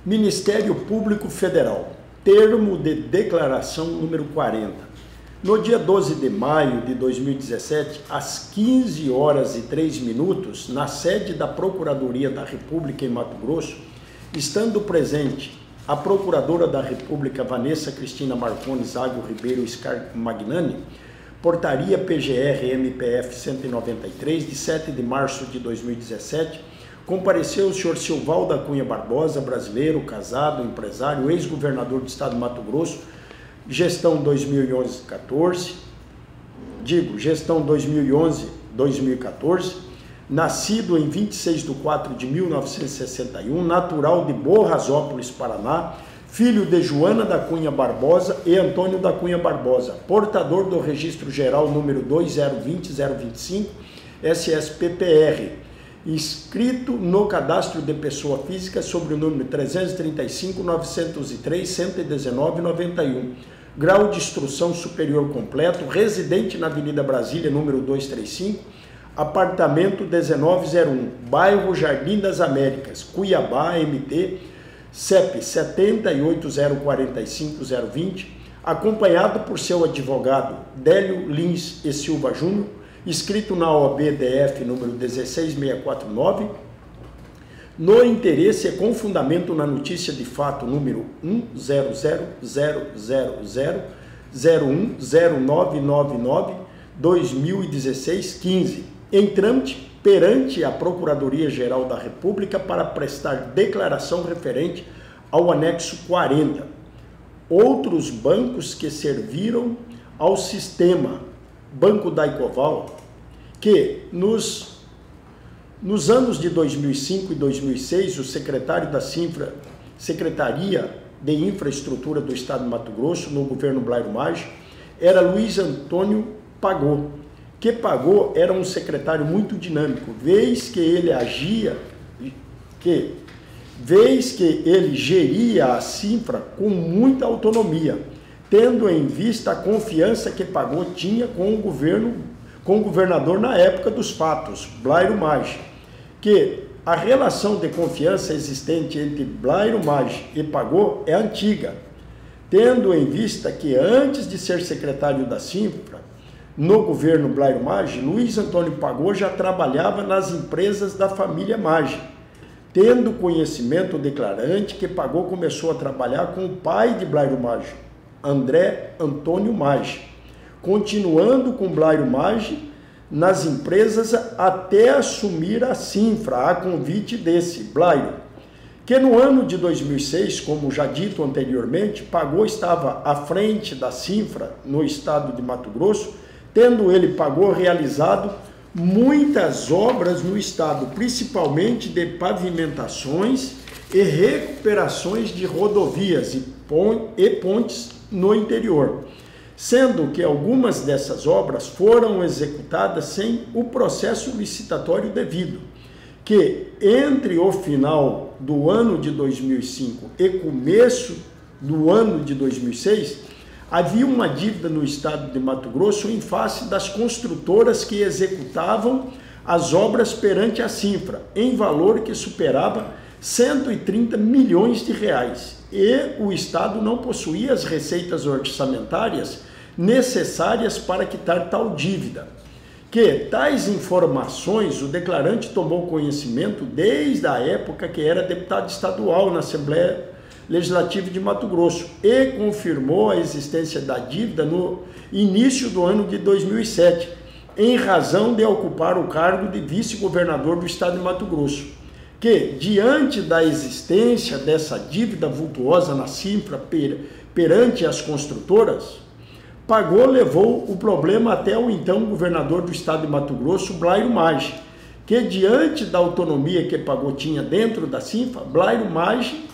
Ministério Público Federal, termo de declaração número 40. No dia 12 de maio de 2017, às 15 horas e 3 minutos, na sede da Procuradoria da República em Mato Grosso, estando presente a Procuradora da República Vanessa Cristina Marconi Zago Ribeiro Scarmagnani, portaria PGR-MPF 193, de 7 de março de 2017, compareceu o senhor Silval da Cunha Barbosa, brasileiro, casado, empresário, ex-governador do estado de Mato Grosso, gestão 2011-14, gestão 2011-2014, nascido em 26 de 4 de 1961, natural de Borrasópolis, Paraná, filho de Joana da Cunha Barbosa e Antônio da Cunha Barbosa, portador do registro geral número 2020-025, SSPPR, inscrito no cadastro de pessoa física sobre o número 335.903.119.91, grau de instrução superior completo, residente na Avenida Brasília, número 235, apartamento 1901, bairro Jardim das Américas, Cuiabá, MT, CEP 78045020, acompanhado por seu advogado Délio Lins e Silva Júnior, inscrito na OAB-DF número 16649, no interesse e com fundamento na notícia de fato número 1000000010999-2016-15, em trâmite perante a Procuradoria-Geral da República para prestar declaração referente ao anexo 40. Outros bancos que serviram ao sistema Banco Daicoval, que nos anos de 2005 e 2006, o secretário da Secretaria de Infraestrutura do Estado de Mato Grosso, no governo Blairo Maggi, era Luiz Antônio Pagô, que Pagô era um secretário muito dinâmico, vez que ele geria a Sinfra com muita autonomia, tendo em vista a confiança que Pagô tinha com o governador na época dos fatos, Blairo Maggi, que a relação de confiança existente entre Blairo Maggi e Pagô é antiga, tendo em vista que antes de ser secretário da Sinfra, no governo Blairo Maggi, Luiz Antônio Pagô já trabalhava nas empresas da família Maggi, tendo conhecimento declarante que Pagô começou a trabalhar com o pai de Blairo Maggi, André Antônio Maggi, continuando com Blairo Maggi nas empresas até assumir a Sinfra, a convite desse Blairo, que no ano de 2006, como já dito anteriormente, Pagô estava à frente da Sinfra no estado de Mato Grosso, tendo ele, Pagô, realizado muitas obras no estado, principalmente de pavimentações e recuperações de rodovias e pontes no interior, sendo que algumas dessas obras foram executadas sem o processo licitatório devido, que entre o final do ano de 2005 e começo do ano de 2006, havia uma dívida no estado de Mato Grosso em face das construtoras que executavam as obras perante a Sinfra, em valor que superava 130 milhões de reais, e o Estado não possuía as receitas orçamentárias necessárias para quitar tal dívida. Que tais informações o declarante tomou conhecimento desde a época que era deputado estadual na Assembleia Legislativa de Mato Grosso e confirmou a existência da dívida no início do ano de 2007, em razão de ocupar o cargo de vice-governador do estado de Mato Grosso, que, diante da existência dessa dívida vultuosa na Sinfra perante as construtoras, Pagô levou o problema até o então governador do estado de Mato Grosso, Blairo Maggi, que, diante da autonomia que Pagô tinha dentro da Sinfra, Blairo Maggi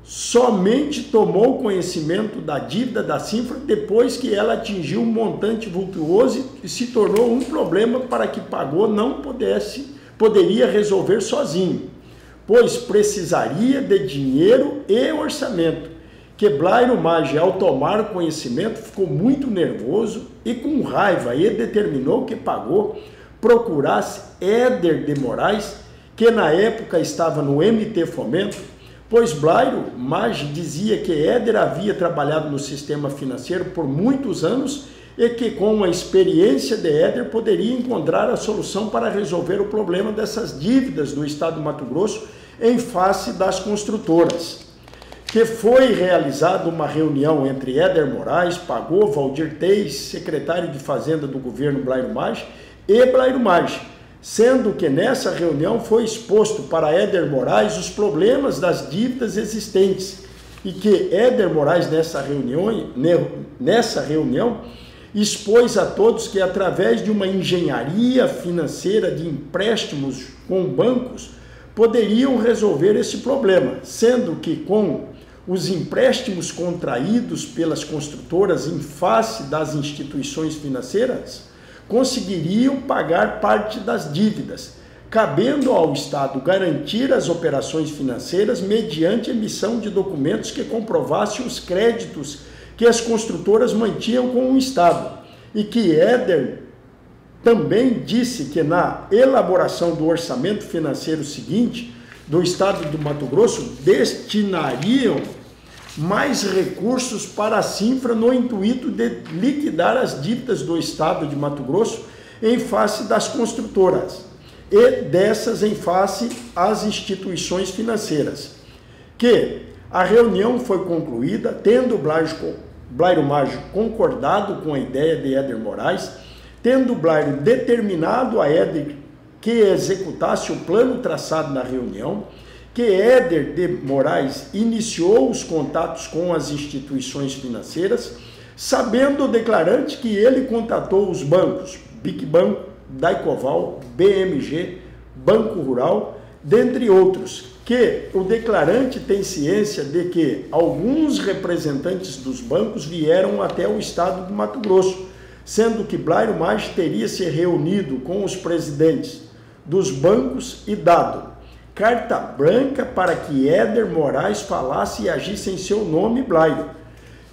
somente tomou conhecimento da dívida da Sinfra depois que ela atingiu um montante vultuoso e se tornou um problema para que Pagô não poderia resolver sozinho, pois precisaria de dinheiro e orçamento, que Blairo Maggi, ao tomar conhecimento, ficou muito nervoso e com raiva e determinou que Pagô procurasse Éder de Moraes, que na época estava no MT Fomento, pois Blairo Maggi dizia que Éder havia trabalhado no sistema financeiro por muitos anos e que com a experiência de Éder poderia encontrar a solução para resolver o problema dessas dívidas do estado do Mato Grosso em face das construtoras. Que foi realizada uma reunião entre Éder Moraes, Pagô, Valdir Teis, secretário de Fazenda do governo Blairo Maggi, e Blairo Maggi, sendo que nessa reunião foi exposto para Éder Moraes os problemas das dívidas existentes e que Éder Moraes nessa reunião expôs a todos que através de uma engenharia financeira de empréstimos com bancos poderiam resolver esse problema, sendo que com os empréstimos contraídos pelas construtoras em face das instituições financeiras conseguiriam pagar parte das dívidas, cabendo ao Estado garantir as operações financeiras mediante emissão de documentos que comprovassem os créditos que as construtoras mantinham com o Estado, e que Éder também disse que na elaboração do orçamento financeiro seguinte do Estado do Mato Grosso destinariam mais recursos para a Cinfra no intuito de liquidar as dívidas do Estado de Mato Grosso em face das construtoras e dessas em face às instituições financeiras. Que a reunião foi concluída, tendo Blairo Maggi concordado com a ideia de Éder Moraes, tendo Blairo determinado a Éder que executasse o plano traçado na reunião, que Éder de Moraes iniciou os contatos com as instituições financeiras, sabendo o declarante que ele contatou os bancos, BIC Banco, Daicoval, BMG, Banco Rural, dentre outros, que o declarante tem ciência de que alguns representantes dos bancos vieram até o estado do Mato Grosso, sendo que Blairo Maggi teria se reunido com os presidentes dos bancos e dado carta branca para que Éder Moraes falasse e agisse em seu nome, Blairo.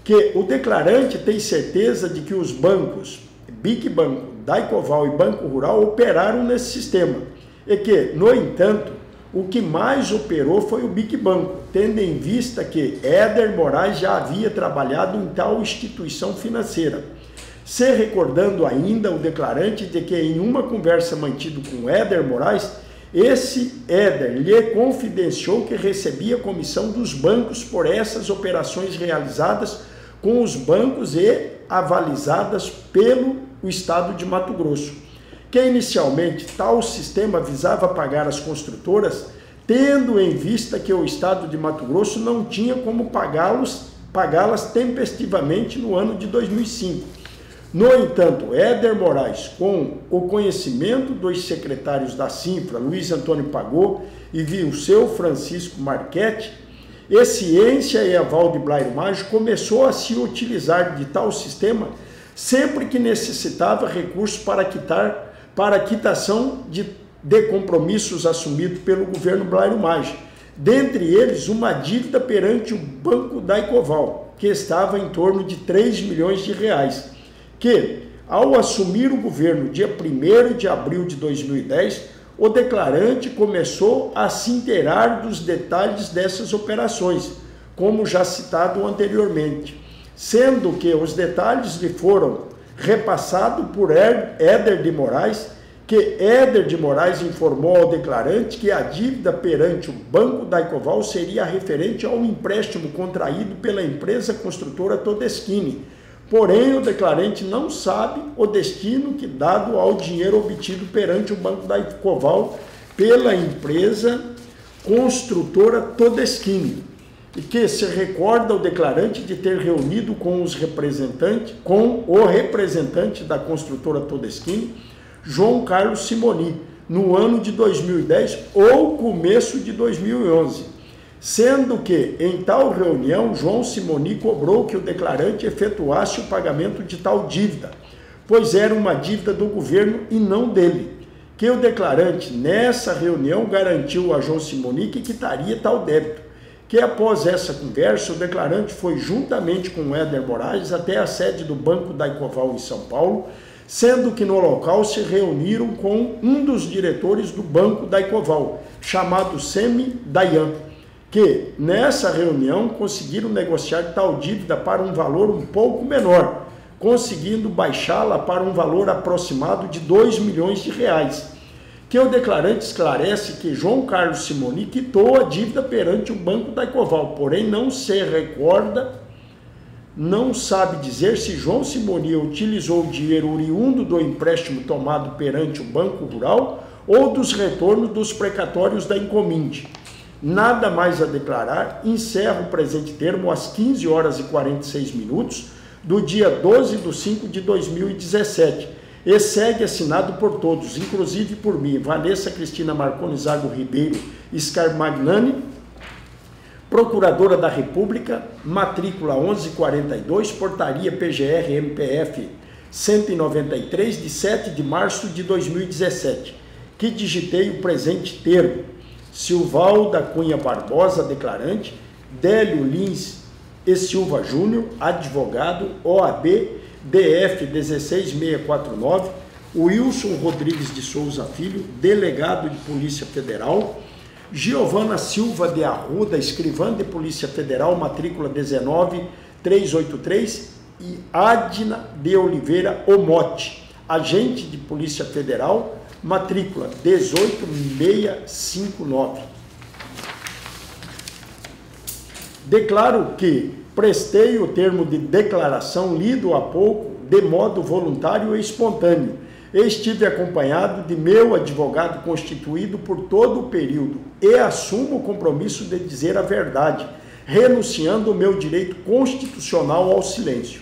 Que o declarante tem certeza de que os bancos, BIC Banco, Daicoval e Banco Rural operaram nesse sistema. E que, no entanto, o que mais operou foi o BIC Banco, tendo em vista que Éder Moraes já havia trabalhado em tal instituição financeira. Se recordando ainda o declarante de que em uma conversa mantida com Éder Moraes, esse Éder lhe confidenciou que recebia comissão dos bancos por essas operações realizadas com os bancos e avalizadas pelo Estado de Mato Grosso. Que inicialmente tal sistema visava pagar as construtoras, tendo em vista que o Estado de Mato Grosso não tinha como pagá-las tempestivamente no ano de 2005. No entanto, Éder Moraes, com o conhecimento dos secretários da Cinfra, Luiz Antônio Pagô e Vilceu Francisco Marchetti, e ciência e aval de Blairo Maggi, começou a se utilizar de tal sistema sempre que necessitava recursos para a quitação de compromissos assumidos pelo governo Blairo Maggi, dentre eles uma dívida perante o Banco Daicoval, que estava em torno de 3 milhões de reais. Que, ao assumir o governo dia 1º de abril de 2010, o declarante começou a se inteirar dos detalhes dessas operações, como já citado anteriormente, sendo que os detalhes lhe foram repassados por Éder de Moraes, que Éder de Moraes informou ao declarante que a dívida perante o Banco Daicoval seria referente ao empréstimo contraído pela empresa construtora Todeschini. Porém, o declarante não sabe o destino que dado ao dinheiro obtido perante o Banco Daicoval pela empresa construtora Todeschini, e que se recorda o declarante de ter reunido com o representante da construtora Todeschini, João Carlos Simoni, no ano de 2010 ou começo de 2011. Sendo que, em tal reunião, João Simoni cobrou que o declarante efetuasse o pagamento de tal dívida, pois era uma dívida do governo e não dele. Que o declarante, nessa reunião, garantiu a João Simoni que quitaria tal débito. Que, após essa conversa, o declarante foi juntamente com Éder Moraes até a sede do Banco Daicoval em São Paulo, sendo que no local se reuniram com um dos diretores do Banco Daicoval, chamado Semi Dayan, que nessa reunião conseguiram negociar tal dívida para um valor um pouco menor, conseguindo baixá-la para um valor aproximado de 2 milhões de reais, que o declarante esclarece que João Carlos Simoni quitou a dívida perante o Banco da Ecoval, porém não se recorda, não sabe dizer se João Simoni utilizou o dinheiro oriundo do empréstimo tomado perante o Banco Rural ou dos retornos dos precatórios da Incominde. Nada mais a declarar, encerra o presente termo às 15 horas e 46 minutos do dia 12 de 5 de 2017 e segue assinado por todos, inclusive por mim, Vanessa Cristina Marconi Zago Ribeiro Scarmagnani, Procuradora da República, matrícula 1142, portaria PGR-MPF 193, de 7 de março de 2017, que digitei o presente termo. Silval da Cunha Barbosa, declarante, Délio Lins e Silva Júnior, advogado, OAB, DF 16649, Wilson Rodrigues de Souza Filho, delegado de Polícia Federal, Giovana Silva de Arruda, escrivã de Polícia Federal, matrícula 19383, e Adna de Oliveira Omote, agente de Polícia Federal, matrícula 18659. Declaro que prestei o termo de declaração lido há pouco de modo voluntário e espontâneo. Estive acompanhado de meu advogado constituído por todo o período e assumo o compromisso de dizer a verdade, renunciando o meu direito constitucional ao silêncio.